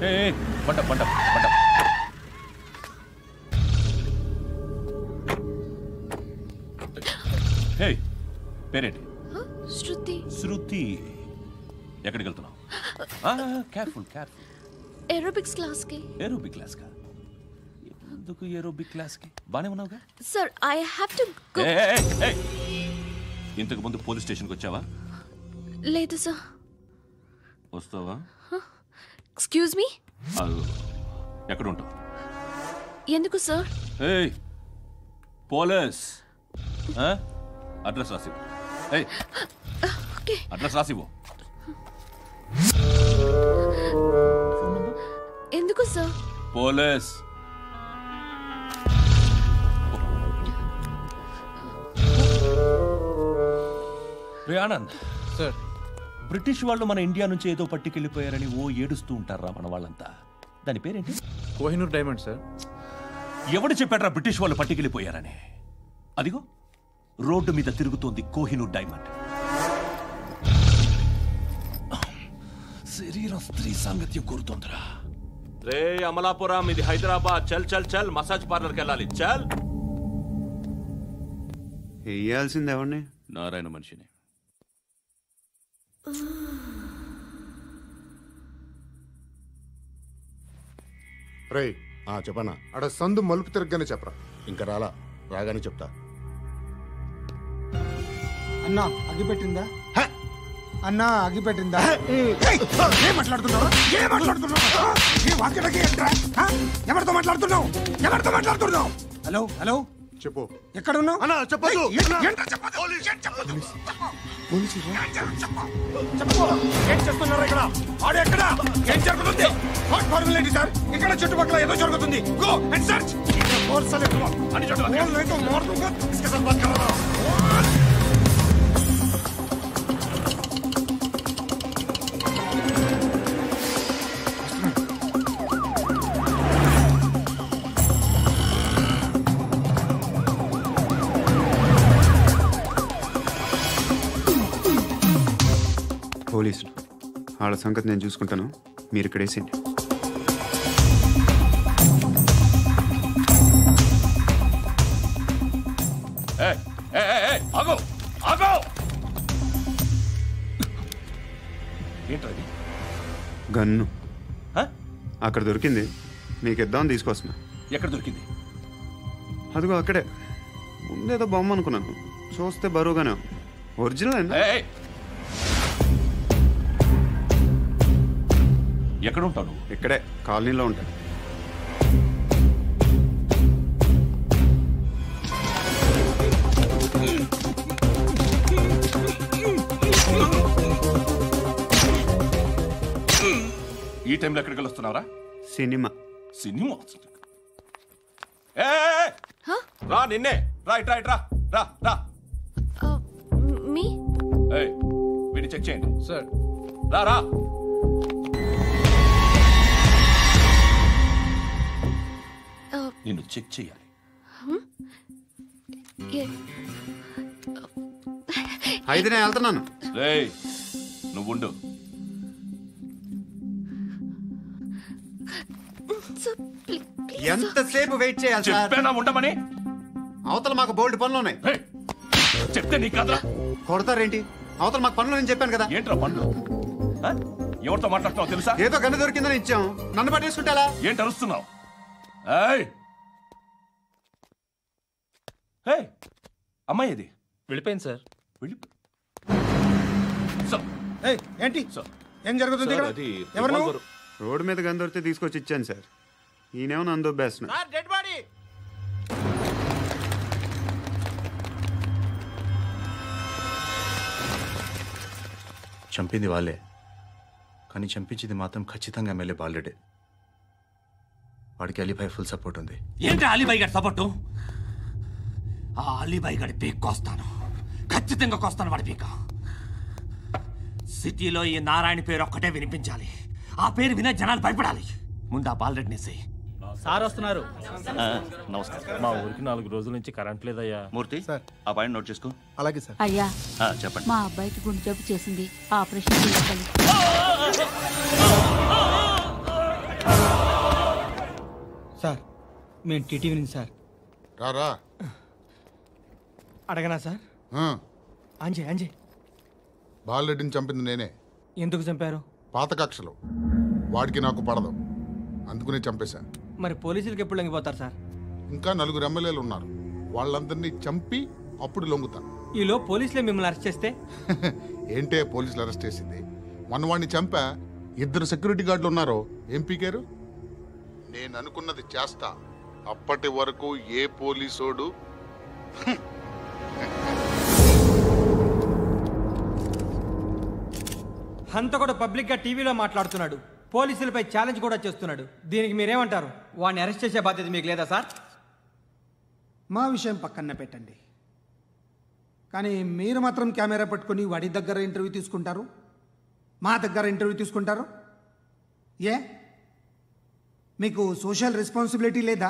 పంట పంట పంట. హే, పేరేంటి? శృతి. శృతి. ఎక్కడికి వెళ్తున్నావు? Careful careful. ఏరోబిక్స్ క్లాస్ కి. ఏరోబిక్ క్లాస్ కా? ఎందుకు ఏరోబిక్ క్లాస్ కి? బానే ఉన్నావుగా? Sir I have to go. ఇంతకు ముందు పోలీస్ స్టేషన్కి వచ్చావా? లేదు సార్. వస్తావా? Excuse me. ఎక్కడ ఉంటావు? ఎందుకు సార్? పోలీస్ అడ్రస్ రాసివ్వు. అడ్రస్ రాసివ్వు. ఎందుకు సార్? పోలీస్. రే ఆనంద్ సార్, బ్రిటిష్ వాళ్ళు మన ఇండియా నుంచి ఏదో పట్టుకెళ్ళిపోయారని ఏడుస్తూ ఉంటారా మన వాళ్ళంతా? దాని పేరేంటి? Kohinoor diamond sir. ఎవడు చెప్పాడ్రా బ్రిటిష్ వాళ్ళు పట్టుకెళ్ళిపోయారని? అదిగో రోడ్డు మీద తిరుగుతోంది కోహినూర్ డైమండ్. శరీరం స్త్రీ సాంగత్యం కోరుతోందిరా. రే అమలాపురం, ఇది హైదరాబాద్. చల్ చల్ చల్, మసాజ్ పార్లర్కి వెళ్ళాలి. చల్. వేయాల్సింది ఎవరిని? నారాయణ మనిషిని. రే చెప్పనా? అడ సందు మలుపు తిరగగానే చెప్పరా. ఇంకా రాగానే చెప్తా. అన్నా అగిపెట్టిందా? అన్నా అగిపెట్టిందా? ఏం మాట్లాడుతున్నావు? ఎవరితో మాట్లాడుతున్నావు? ఎవరితో మాట్లాడుతున్నావు? హలో హలో, చెప్పు. ఎక్కడ ఉన్నావు? అన్నా చెప్పదు. ఏం చేస్తున్నారు ఇక్కడ? ఆడు ఎక్కడ? ఏం జరుగుతుంది? వాట్ ఫార్మల్ ఏంటి సార్? ఇక్కడ చుట్టుపక్కల ఏదో జరుగుతుంది. Go and search. పోలీసులు వాళ్ళ సంగతి నేను చూసుకుంటాను, మీరు ఇక్కడ వేసేయండి. గన్ను అక్కడ దొరికింది, మీకు ఇద్దామని తీసుకొస్తున్నా. ఎక్కడ దొరికింది? అదిగో అక్కడే. ముందేదో బొమ్మ అనుకున్నాను, చూస్తే బరువుగానే ఒరిజినల్ అండి. ఎక్కడ ఉంటాను? ఇక్కడే కాలనీలో ఉంటాను. ఈ టైంలో ఎక్కడికి వస్తున్నారా? సినిమా. సినిమా రా, నిన్నే. రైట్ రైట్ రా రా రా. మీ వీడిని చెక్ చేయండి సార్. రా రా. నిన్ను చెక్ చేయాలి. అయితే నేను వెళ్తున్నాను. నువ్వుండు. ఎంతసేపు వెయిట్ చేయాలి? చెప్పేనా ఉండమని? అవతల మాకు బోల్డ్ పనులు ఉన్నాయి. చెప్తే నీకు కదరా? కొడతారేంటి? అవతల మాకు పనులు నేను చెప్పాను కదా. ఏంట్రా పనులు? ఎవరితో మాట్లాడుతున్నావు తెలుసా? ఏదో గన్ను దొరికిందని ఇచ్చాం, నన్ను పట్టేసుకుంటా. ఏంటి అరుస్తున్నావు? అమ్మాయి అది వెళ్ళిపోయింది సార్. ఏంటి ఏం జరుగుతుంది? ఎవరు నువ్వు? రోడ్డు మీద గన్ను దొరికితే తీసుకొచ్చి ఇచ్చాను సార్. ఈయనేమో నన్ను దొబ్బేస్తున్నా. చంపింది వాళ్ళే, కానీ చంపించింది మాత్రం ఖచ్చితంగా ఎమ్మెల్యే బాలుడే. వాడికి అలీబాయ్ ఫుల్ సపోర్ట్ ఉంది. ఏంటి అలీబాయ్ గారి సపోర్టు? ఆ అలీబాయ్ గారి పీక్ కోస్తాను, ఖచ్చితంగా కోస్తాను వాడి పీక. సిటీలో ఈ నారాయణ పేరు ఒక్కటే వినిపించాలి. ఆ పేరు వినే జనాలు భయపడాలి. ముందు ఆ బాలరెడ్డిని సార్ వస్తున్నారు. నమస్కారం. మా ఊరికి 4 రోజుల నుంచి కరెంట్ లేదయ్యా. మూర్తి సార్, ఆ పాయింట్ నోట్ చేసుకో. అలాగే సార్. అయ్యా చెప్పండి. మా అబ్బాయికి గుండె జబ్బు చేసింది, ఆపరేషన్ చేయాలి. సార్ మేము టీటీవీ నుంచి సార్. రారా. అడగనా సార్? ఆ, అంజే బాలరెడ్డిని చంపింది నేనే. ఎందుకు చంపారు? పాత కక్షలు. వాడికి నాకు పడదు, అందుకునే చంపేశా. మరి పోలీసులకి ఎప్పుడు లొంగిపోతారు సార్? ఇంకా 4 ఎమ్మెల్యేలు ఉన్నారు, వాళ్ళందరినీ చంపి అప్పుడు లొంగుతా. ఈలో పోలీసులే మిమ్మల్ని అరెస్ట్ చేస్తే? ఏంటే పోలీసులు అరెస్ట్ చేసింది? మొన్న వాడిని చంపా, 2 సెక్యూరిటీ గార్డులు ఉన్నారు, ఏం పీకారు? నేను అనుకున్నది చేస్తా, అప్పటి వరకు ఏ పోలీసోడు హంతకుడు పబ్లిక్గా టీవీలో మాట్లాడుతున్నాడు, పోలీసులపై ఛాలెంజ్ కూడా చేస్తున్నాడు. దీనికి మీరేమంటారు? వాడిని అరెస్ట్ చేసే బాధ్యత మీకు లేదా సార్? మా విషయం పక్కన పెట్టండి, కానీ మీరు మాత్రం కెమెరా పట్టుకొని వాడి దగ్గర ఇంటర్వ్యూ తీసుకుంటారు, మా దగ్గర ఇంటర్వ్యూ తీసుకుంటారు. ఏ మీకు సోషల్ రెస్పాన్సిబిలిటీ లేదా?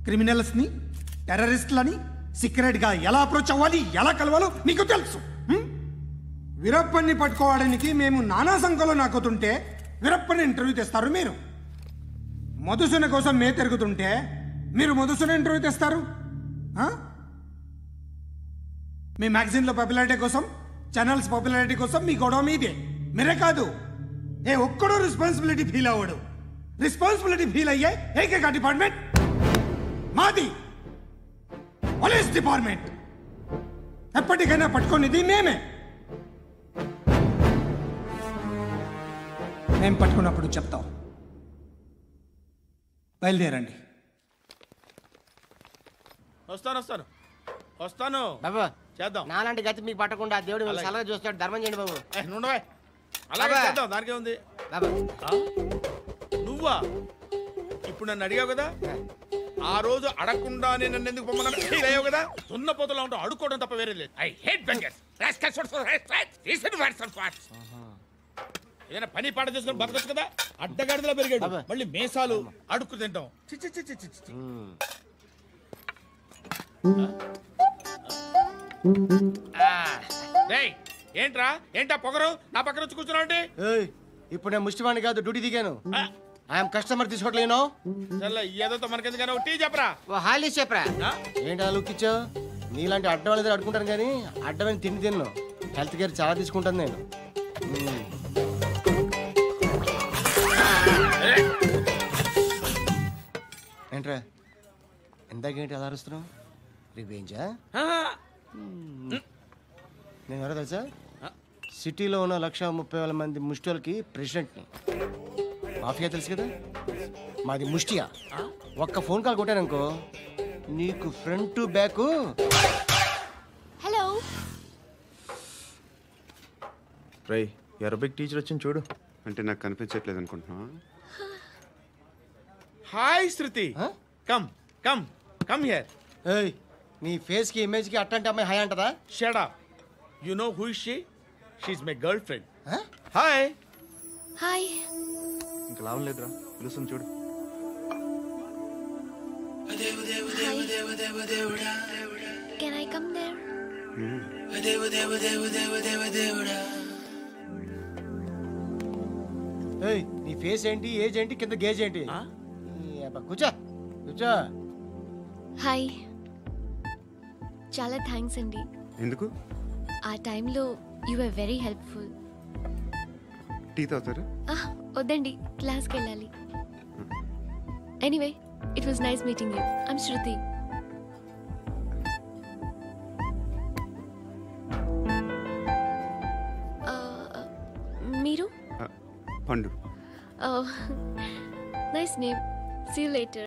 క్రిమినల్స్ని, టెర్రరిస్టులని సీక్రెట్గా ఎలా అప్రోచ్ అవ్వాలి, ఎలా కలవాలో మీకు తెలుసు. వీరప్పన్ని పట్టుకోవడానికి మేము నానా సంఖ్యలో నాకుతుంటే వీరప్పని ఇంటర్వ్యూ తెస్తారు మీరు. మధుసూన కోసం మే తిరుగుతుంటే మీరు మధుసూన ఇంటర్వ్యూ తెస్తారు. మీ మ్యాగజైన్లో పాపులారిటీ కోసం, ఛానల్స్ పాపులారిటీ కోసం మీ గొడవ మీదే. మీరే కాదు, ఏ ఒక్కడో రెస్పాన్సిబిలిటీ ఫీల్ అవ్వడు. రెస్పాన్సిబిలిటీ ఫీల్ అయ్యే ఏకైక డిపార్ట్మెంట్ మాది, పోలీస్ డిపార్ట్మెంట్. ఎప్పటికైనా పట్టుకునేది మేమే. మేము పట్టుకున్నప్పుడు చెప్తాం. బయలుదేరండి. వస్తాను బాబా చేద్దాం. నాలాంటి గతి మీకు పట్టకుండా దేవుడు మిమ్మల్ని సలహా చూస్తాడు. ధర్మం చేయండి బాబు. నుండవే, అలాగే బాబా. చేద్దాం, దానికే ఉంది. బాబా నువ్వా ఇప్పుడు నన్ను అడిగావు కదా, ఆ రోజు అడగకుండా నేను నన్ను ఎందుకు పొమ్మన్నా ఫీల్ అయ్యావు కదా. సున్న పోతలో ఉంటావు, అడుక్కోవడం తప్ప వేరే లేదు. I hate bangers. ఏదైనా పని పాట చేసుకుని బతకొచ్చు కదా. అడ్డగాడిదలా పెరిగాడు, మళ్ళీ మేసాలు అడుక్కు తింటాం. చి చి చి చి చి చి. డేయ్, ఏంటా పొగరు నా పక్కన వచ్చి కూర్చున్నావు అంటే? ఏయ్, ఇప్పుడు నేను ముష్టివాణి కాదు, డ్యూటీ దిగాను. ఐఎమ్ కస్టమర్ తీసుకోవట్లేను. ఏదో మనకెందుకైనా టీ చెప్పరా, హాలీస్ చెప్పరా. ఏంటి లుక్ ఇచ్చావు? నీలాంటి అడ్డం వాళ్ళ దగ్గర అడుకుంటాను, కానీ అడ్డమైన తిండి తిన్ను. హెల్త్ కేర్ చాలా తీసుకుంటాను నేను. ఏంట్రా ఇందాకేంటి అలా అరుస్తున్నావు? రివేంజా? నేను ఎవరో తెలుసా? సిటీలో ఉన్న 130,000 మంది ముష్టిలకి ప్రెసిడెంట్ని. మాఫియా తెలుసు కదా, మాది ముష్టియా. ఒక్క ఫోన్ కాల్ కొట్టాననుకో, నీకు ఫ్రంట్ టు బ్యాక్. హలో. రై అరబిక్ టీచర్ వచ్చింది చూడు. అంటే నాకు కనిపించట్లేదు అనుకుంటున్నా. Hi Shruti, come come come here. ఏయ్, నీ ఫేస్ కి ఇమేజ్ కి అట్టంటే అమ్మాయి హాయ్ అంటదా? Shut up. You know who is she? She is my girlfriend. Hi. Hi. ఇంకా లాభం లేదురా, పిలుస్తుంది చూడు. Can I come there? ఏయ్, నీ ఫేస్ ఏంటి, ఏజ్ ఏంటి, కింద గేజ్ ఏంటి? కూర్చో కూర్చో. హాయ్. చాలా థ్యాంక్స్ అండి. ఎందుకు? ఆ టైంలో you are very helpful. Tea తాగుతారా? వద్దండి, క్లాస్కి వెళ్ళాలి. Anyway, it was nice meeting you. I'm Shruti. మీరు? Pandu. Nice name. See you later.